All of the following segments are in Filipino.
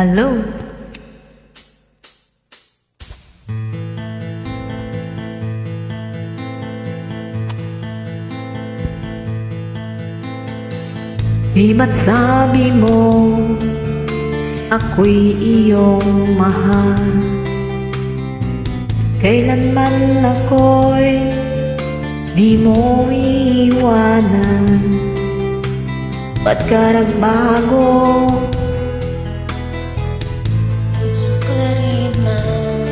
Hello. Di ba't sabi mo ako'y iyong mahal? Kailanman ako'y di mo iiwanan. Ba't ka nagbago? Gusto ko rin man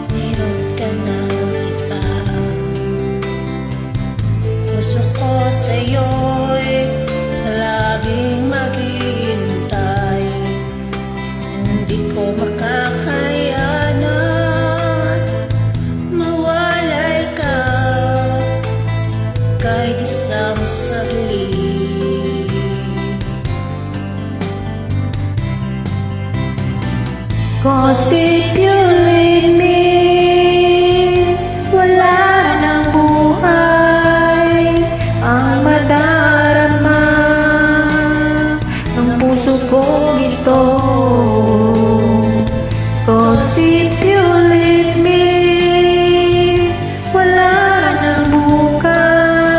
meron ka ng iba. Puso ko sa'yo'y laging maghihintay. Hindi ko makakayanan mawalay ka kahit isang saglit. Cause if you leave me, wala nang buhay ang madarama ng puso kong ito. Cause if you leave me, wala nang bukas,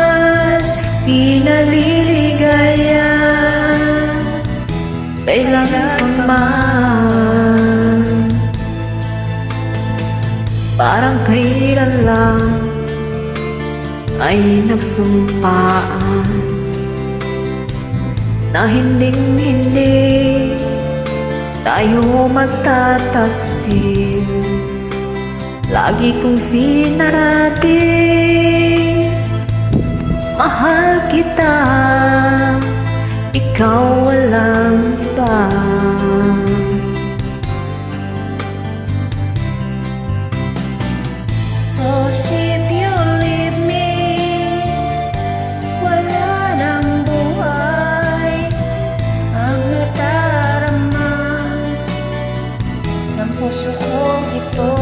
di naliligaya, kailangan pa man. Parang kailan lang ay nagsumpaan na hindi tayo magtataksil. Lagi kong sinabi, mahal kita, ikaw walang iba. Cause if you leave me, wala nang buhay ang nadarama ng puso kong ito.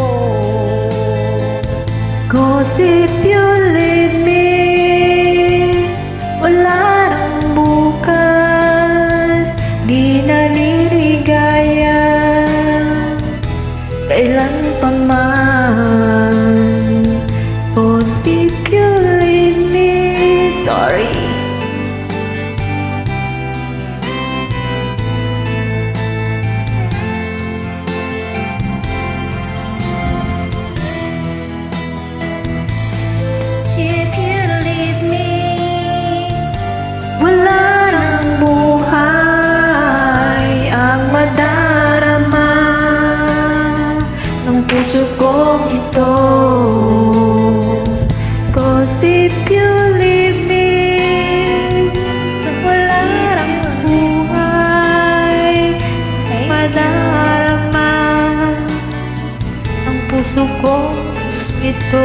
Cause if you leave me, wala nang bukas, di naliligaya, kailan pa man. Cause if you leave me, sorry. If you leave me, Wala nang buhay ang madarama ng puso kong ito. Cause if you leave me, wala nang buhay madarama ng puso kong ito.